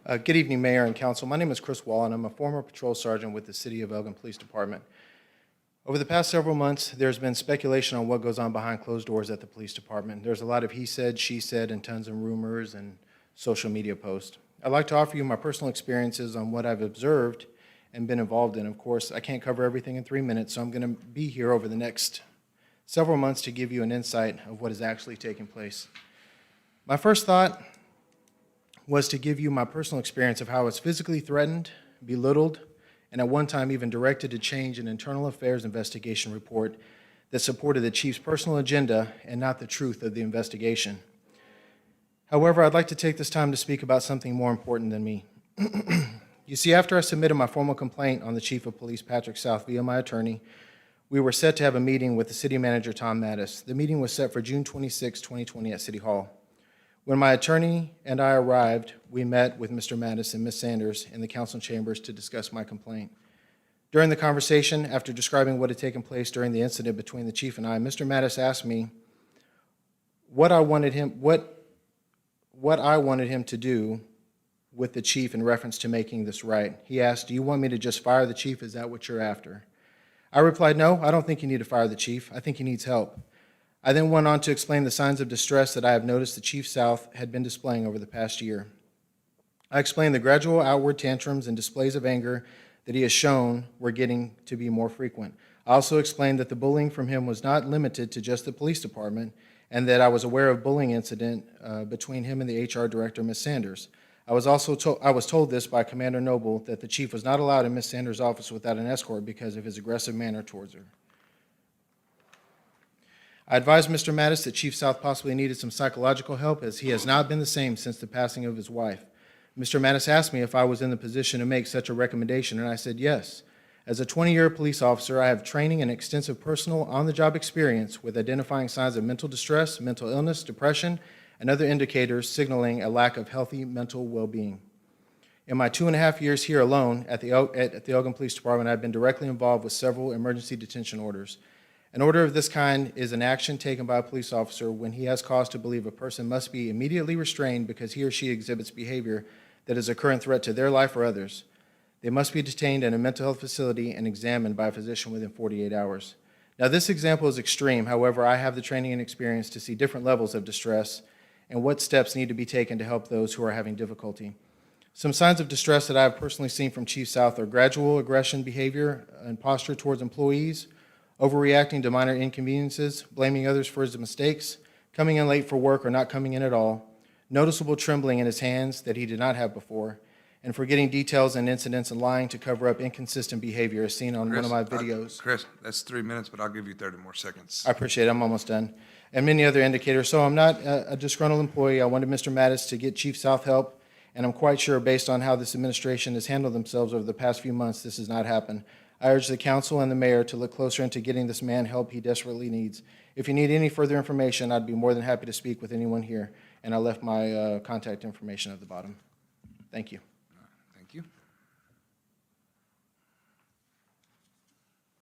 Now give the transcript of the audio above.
Good evening, Mayor and Council. My name is Chris Wall, and I'm a former patrol sergeant with the City of Elgin Police Department. Over the past several months, there's been speculation on what goes on behind closed doors at the police department. There's a lot of he said, she said, and tons of rumors and social media posts. I'd like to offer you my personal experiences on what I've observed and been involved in. Of course, I can't cover everything in 3 minutes, so I'm going to be here over the next several months to give you an insight of what is actually taking place. My first thought was to give you my personal experience of how I was physically threatened, belittled, and at one time even directed to change an internal affairs investigation report that supported the chief's personal agenda and not the truth of the investigation. However, I'd like to take this time to speak about something more important than me. You see, after I submitted my formal complaint on the chief of police, Patrick South, via my attorney, we were set to have a meeting with the city manager, Tom Mattis. The meeting was set for June 26, 2020 at City Hall. When my attorney and I arrived, we met with Mr. Mattis and Ms. Sanders in the council chambers to discuss my complaint. During the conversation, after describing what had taken place during the incident between the chief and I, Mr. Mattis asked me what I wanted him to do with the chief in reference to making this right. He asked, "Do you want me to just fire the chief? Is that what you're after?" I replied, "No, I don't think you need to fire the chief. I think he needs help." I then went on to explain the signs of distress that I have noticed the Chief South had been displaying over the past year. I explained the gradual outward tantrums and displays of anger that he has shown were getting to be more frequent. I also explained that the bullying from him was not limited to just the police department and that I was aware of bullying incident between him and the HR director, Ms. Sanders. I was told this by Commander Noble that the chief was not allowed in Ms. Sanders' office without an escort because of his aggressive manner towards her. I advised Mr. Mattis that Chief South possibly needed some psychological help as he has not been the same since the passing of his wife. Mr. Mattis asked me if I was in the position to make such a recommendation, and I said yes. As a 20-year police officer, I have training and extensive personal on-the-job experience with identifying signs of mental distress, mental illness, depression, and other indicators signaling a lack of healthy mental well-being. In my 2.5 years here alone at the Elgin Police Department, I've been directly involved with several emergency detention orders. An order of this kind is an action taken by a police officer when he has cause to believe a person must be immediately restrained because he or she exhibits behavior that is a current threat to their life or others. They must be detained in a mental health facility and examined by a physician within 48 hours. Now, this example is extreme. However, I have the training and experience to see different levels of distress and what steps need to be taken to help those who are having difficulty. Some signs of distress that I have personally seen from Chief South are gradual aggression behavior and posture towards employees, overreacting to minor inconveniences, blaming others for his mistakes, coming in late for work or not coming in at all, noticeable trembling in his hands that he did not have before, and forgetting details and incidents and lying to cover up inconsistent behavior as seen on one of my videos. Chris, that's 3 minutes, but I'll give you 30 more seconds. I appreciate it. I'm almost done. And many other indicators. So I'm not a disgruntled employee. I wanted Mr. Mattis to get Chief South help, and I'm quite sure based on how this administration has handled themselves over the past few months, this has not happened. I urge the council and the mayor to look closer into getting this man help he desperately needs. If you need any further information, I'd be more than happy to speak with anyone here, and I left my contact information at the bottom. Thank you.